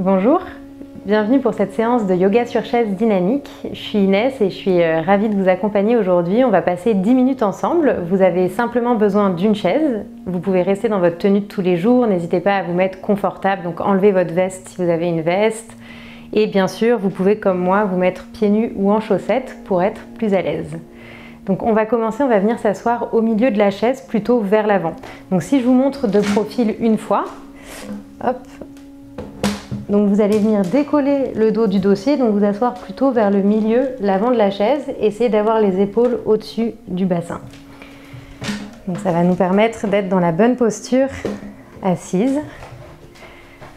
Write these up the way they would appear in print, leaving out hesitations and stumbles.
Bonjour, bienvenue pour cette séance de yoga sur chaise dynamique. Je suis Inès et je suis ravie de vous accompagner aujourd'hui. On va passer 10 minutes ensemble. Vous avez simplement besoin d'une chaise. Vous pouvez rester dans votre tenue de tous les jours. N'hésitez pas à vous mettre confortable, donc enlevez votre veste si vous avez une veste. Et bien sûr, vous pouvez comme moi vous mettre pieds nus ou en chaussettes pour être plus à l'aise. Donc on va commencer, on va venir s'asseoir au milieu de la chaise, plutôt vers l'avant. Donc si je vous montre de profil une fois, hop. Donc vous allez venir décoller le dos du dossier, donc vous asseoir plutôt vers le milieu, l'avant de la chaise. Essayez d'avoir les épaules au-dessus du bassin. Donc ça va nous permettre d'être dans la bonne posture assise.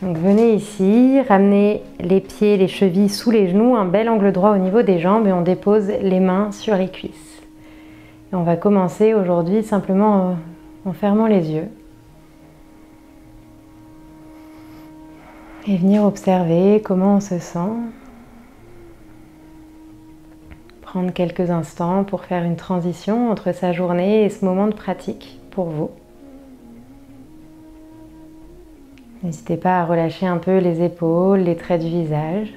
Donc venez ici, ramenez les pieds, les chevilles sous les genoux, un bel angle droit au niveau des jambes et on dépose les mains sur les cuisses. Et on va commencer aujourd'hui simplement en fermant les yeux. Et venir observer comment on se sent. Prendre quelques instants pour faire une transition entre sa journée et ce moment de pratique pour vous. N'hésitez pas à relâcher un peu les épaules, les traits du visage,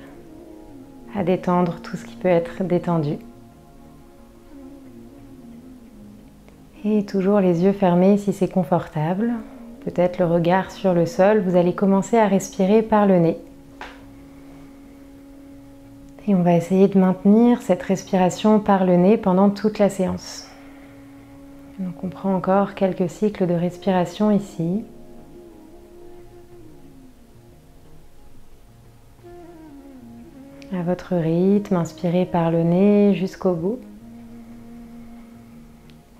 à détendre tout ce qui peut être détendu. Et toujours les yeux fermés si c'est confortable. Peut-être le regard sur le sol, vous allez commencer à respirer par le nez. Et on va essayer de maintenir cette respiration par le nez pendant toute la séance. Donc on prend encore quelques cycles de respiration ici. À votre rythme, inspirez par le nez jusqu'au bout.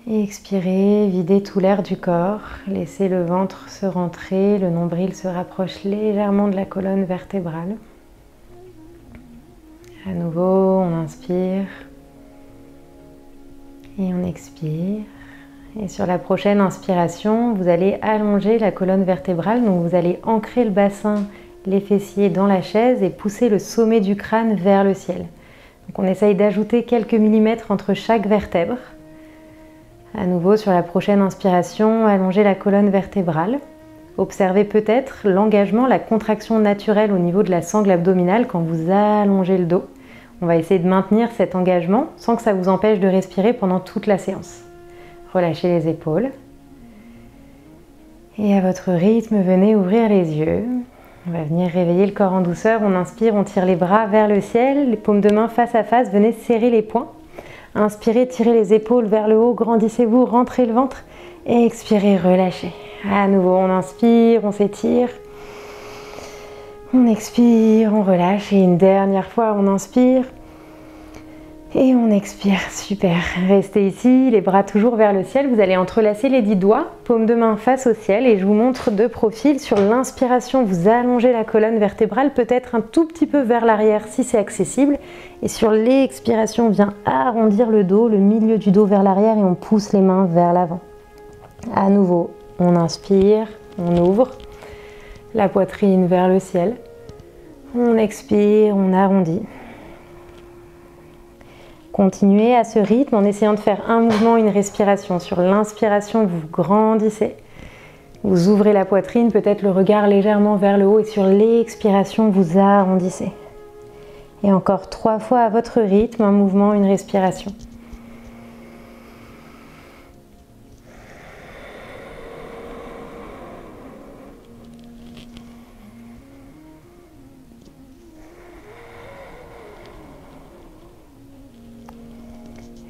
Et expirez, videz tout l'air du corps, laissez le ventre se rentrer, le nombril se rapproche légèrement de la colonne vertébrale. À nouveau, on inspire et on expire. Et sur la prochaine inspiration, vous allez allonger la colonne vertébrale, donc vous allez ancrer le bassin, les fessiers dans la chaise et pousser le sommet du crâne vers le ciel. Donc on essaye d'ajouter quelques millimètres entre chaque vertèbre. À nouveau, sur la prochaine inspiration, allongez la colonne vertébrale. Observez peut-être l'engagement, la contraction naturelle au niveau de la sangle abdominale quand vous allongez le dos. On va essayer de maintenir cet engagement sans que ça vous empêche de respirer pendant toute la séance. Relâchez les épaules. Et à votre rythme, venez ouvrir les yeux. On va venir réveiller le corps en douceur. On inspire, on tire les bras vers le ciel, les paumes de main face à face. Venez serrer les poings. Inspirez, tirez les épaules vers le haut, grandissez-vous, rentrez le ventre et expirez, relâchez. À nouveau, on inspire, on s'étire. On expire, on relâche et une dernière fois, on inspire et on expire. Super. Restez ici, les bras toujours vers le ciel. Vous allez entrelacer les 10 doigts, paume de main face au ciel et je vous montre de profil. Sur l'inspiration, vous allongez la colonne vertébrale, peut-être un tout petit peu vers l'arrière si c'est accessible. Et sur l'expiration, on vient arrondir le dos, le milieu du dos vers l'arrière et on pousse les mains vers l'avant. À nouveau, on inspire, on ouvre la poitrine vers le ciel. On expire, on arrondit. Continuez à ce rythme en essayant de faire un mouvement, une respiration. Sur l'inspiration, vous grandissez. Vous ouvrez la poitrine, peut-être le regard légèrement vers le haut et sur l'expiration, vous arrondissez. Et encore 3 fois à votre rythme, un mouvement, une respiration.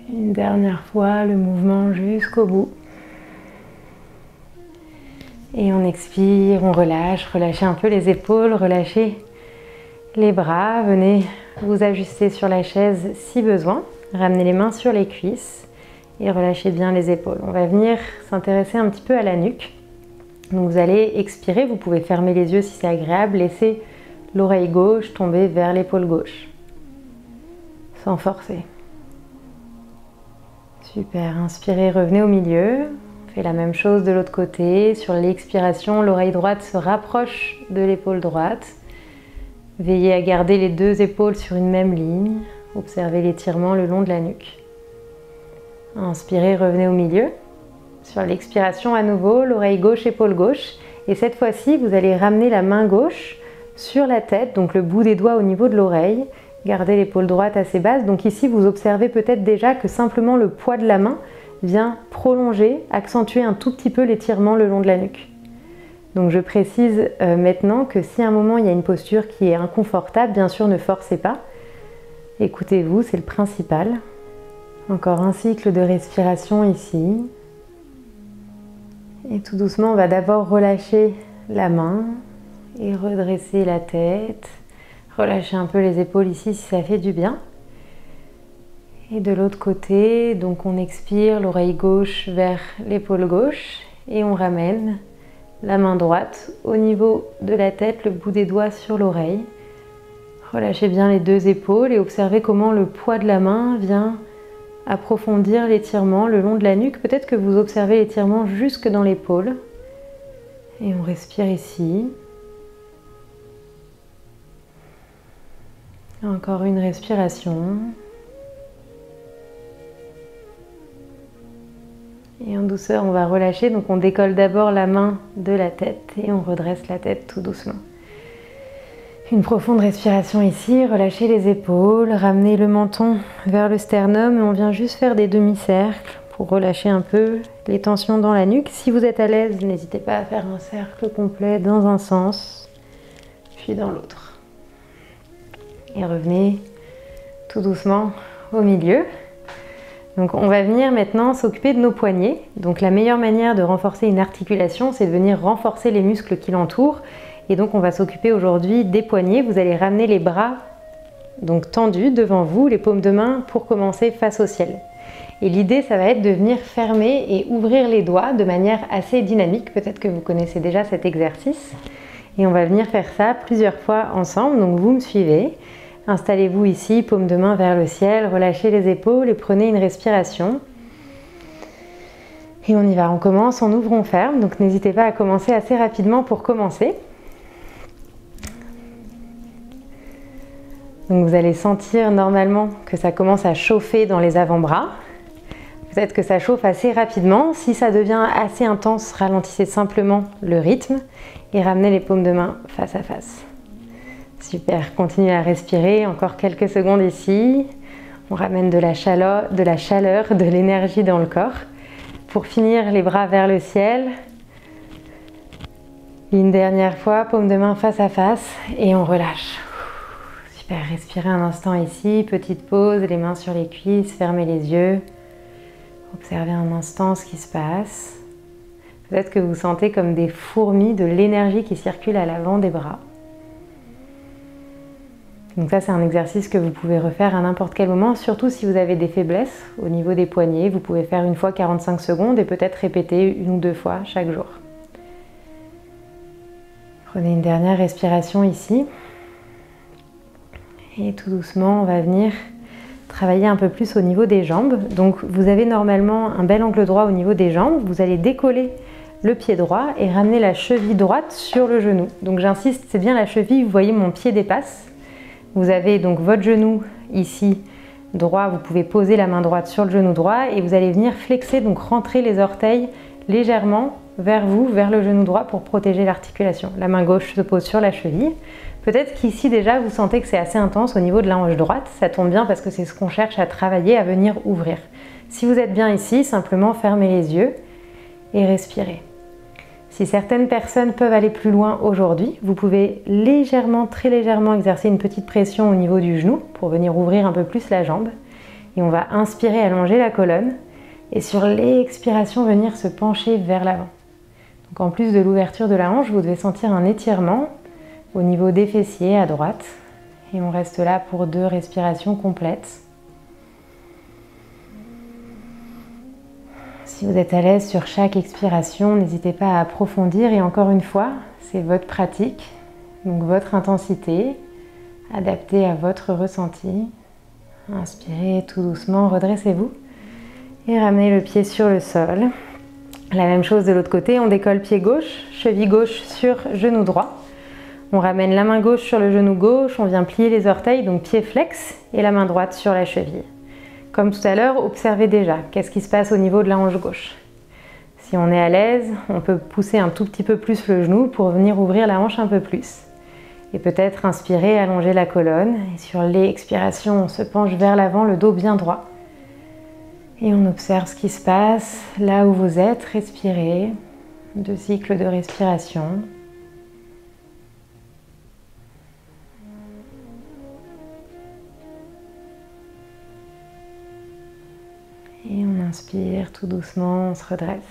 Une dernière fois, le mouvement jusqu'au bout. Et on expire, on relâche, relâchez un peu les épaules, relâchez les bras, venez vous ajuster sur la chaise si besoin. Ramenez les mains sur les cuisses et relâchez bien les épaules. On va venir s'intéresser un petit peu à la nuque. Donc vous allez expirer, vous pouvez fermer les yeux si c'est agréable. Laissez l'oreille gauche tomber vers l'épaule gauche, sans forcer. Super, inspirez, revenez au milieu. On fait la même chose de l'autre côté. Sur l'expiration, l'oreille droite se rapproche de l'épaule droite. Veillez à garder les 2 épaules sur une même ligne. Observez l'étirement le long de la nuque. Inspirez, revenez au milieu. Sur l'expiration à nouveau, l'oreille gauche, épaule gauche. Et cette fois-ci, vous allez ramener la main gauche sur la tête, donc le bout des doigts au niveau de l'oreille. Gardez l'épaule droite assez basse. Donc ici, vous observez peut-être déjà que simplement le poids de la main vient prolonger, accentuer un tout petit peu l'étirement le long de la nuque. Donc je précise maintenant que si à un moment il y a une posture qui est inconfortable, bien sûr ne forcez pas. Écoutez-vous, c'est le principal. Encore un cycle de respiration ici. Et tout doucement, on va d'abord relâcher la main et redresser la tête. Relâchez un peu les épaules ici si ça fait du bien. Et de l'autre côté, donc on expire l'oreille gauche vers l'épaule gauche et on ramène la main droite au niveau de la tête, le bout des doigts sur l'oreille. Relâchez bien les deux épaules et observez comment le poids de la main vient approfondir l'étirement le long de la nuque. Peut-être que vous observez l'étirement jusque dans l'épaule. Et on respire ici. Encore une respiration. Et en douceur, on va relâcher. Donc on décolle d'abord la main de la tête et on redresse la tête tout doucement. Une profonde respiration ici, relâchez les épaules, ramenez le menton vers le sternum et on vient juste faire des demi-cercles pour relâcher un peu les tensions dans la nuque. Si vous êtes à l'aise, n'hésitez pas à faire un cercle complet dans un sens, puis dans l'autre. Et revenez tout doucement au milieu. Donc on va venir maintenant s'occuper de nos poignets. Donc la meilleure manière de renforcer une articulation, c'est de venir renforcer les muscles qui l'entourent. Et donc on va s'occuper aujourd'hui des poignets. Vous allez ramener les bras donc tendus devant vous, les paumes de main pour commencer face au ciel. Et l'idée, ça va être de venir fermer et ouvrir les doigts de manière assez dynamique. Peut-être que vous connaissez déjà cet exercice. Et on va venir faire ça plusieurs fois ensemble. Donc vous me suivez. Installez-vous ici, paume de main vers le ciel, relâchez les épaules et prenez une respiration. Et on y va, on commence, on ouvre, on ferme. Donc n'hésitez pas à commencer assez rapidement pour commencer. Donc vous allez sentir normalement que ça commence à chauffer dans les avant-bras. Peut-être que ça chauffe assez rapidement. Si ça devient assez intense, ralentissez simplement le rythme et ramenez les paumes de main face à face. Super, continuez à respirer, encore quelques secondes ici. On ramène de la chaleur, de l'énergie dans le corps. Pour finir, les bras vers le ciel. Une dernière fois, paume de main face à face et on relâche. Super, respirez un instant ici, petite pause, les mains sur les cuisses, fermez les yeux. Observez un instant ce qui se passe. Peut-être que vous sentez comme des fourmis de l'énergie qui circule à l'avant des bras. Donc ça, c'est un exercice que vous pouvez refaire à n'importe quel moment, surtout si vous avez des faiblesses au niveau des poignets. Vous pouvez faire une fois 45 secondes et peut-être répéter une ou deux fois chaque jour. Prenez une dernière respiration ici. Et tout doucement, on va venir travailler un peu plus au niveau des jambes. Donc vous avez normalement un bel angle droit au niveau des jambes. Vous allez décoller le pied droit et ramener la cheville droite sur le genou. Donc j'insiste, c'est bien la cheville, vous voyez mon pied dépasse. Vous avez donc votre genou ici droit, vous pouvez poser la main droite sur le genou droit et vous allez venir flexer, donc rentrer les orteils légèrement vers vous, vers le genou droit pour protéger l'articulation. La main gauche se pose sur la cheville. Peut-être qu'ici déjà vous sentez que c'est assez intense au niveau de la hanche droite, ça tombe bien parce que c'est ce qu'on cherche à travailler, à venir ouvrir. Si vous êtes bien ici, simplement fermez les yeux et respirez. Si certaines personnes peuvent aller plus loin aujourd'hui, vous pouvez légèrement, très légèrement exercer une petite pression au niveau du genou pour venir ouvrir un peu plus la jambe. Et on va inspirer, allonger la colonne et sur l'expiration venir se pencher vers l'avant. Donc en plus de l'ouverture de la hanche, vous devez sentir un étirement au niveau des fessiers à droite. Et on reste là pour 2 respirations complètes. Si vous êtes à l'aise sur chaque expiration, n'hésitez pas à approfondir et encore une fois, c'est votre pratique, donc votre intensité, adaptée à votre ressenti. Inspirez tout doucement, redressez-vous et ramenez le pied sur le sol. La même chose de l'autre côté, on décolle pied gauche, cheville gauche sur genou droit. On ramène la main gauche sur le genou gauche, on vient plier les orteils, donc pied flex et la main droite sur la cheville. Comme tout à l'heure, observez déjà qu'est-ce qui se passe au niveau de la hanche gauche. Si on est à l'aise, on peut pousser un tout petit peu plus le genou pour venir ouvrir la hanche un peu plus. Et peut-être inspirer, allonger la colonne. Et sur l'expiration, on se penche vers l'avant, le dos bien droit. Et on observe ce qui se passe là où vous êtes. Respirez. 2 cycles de respiration. Et on inspire tout doucement, on se redresse.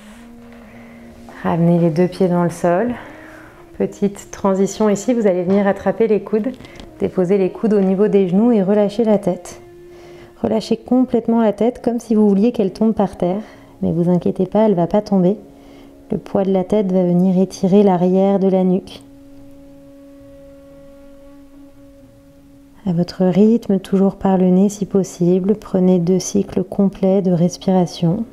Ramenez les 2 pieds dans le sol. Petite transition ici, vous allez venir attraper les coudes, déposer les coudes au niveau des genoux et relâcher la tête. Relâchez complètement la tête comme si vous vouliez qu'elle tombe par terre. Mais vous inquiétez pas, elle ne va pas tomber. Le poids de la tête va venir étirer l'arrière de la nuque. À votre rythme, toujours par le nez si possible, prenez 2 cycles complets de respiration.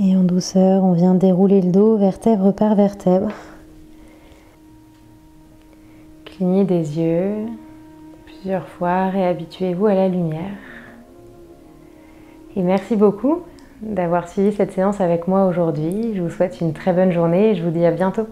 Et en douceur, on vient dérouler le dos vertèbre par vertèbre. Clignez des yeux plusieurs fois, réhabituez-vous à la lumière. Et merci beaucoup d'avoir suivi cette séance avec moi aujourd'hui. Je vous souhaite une très bonne journée et je vous dis à bientôt.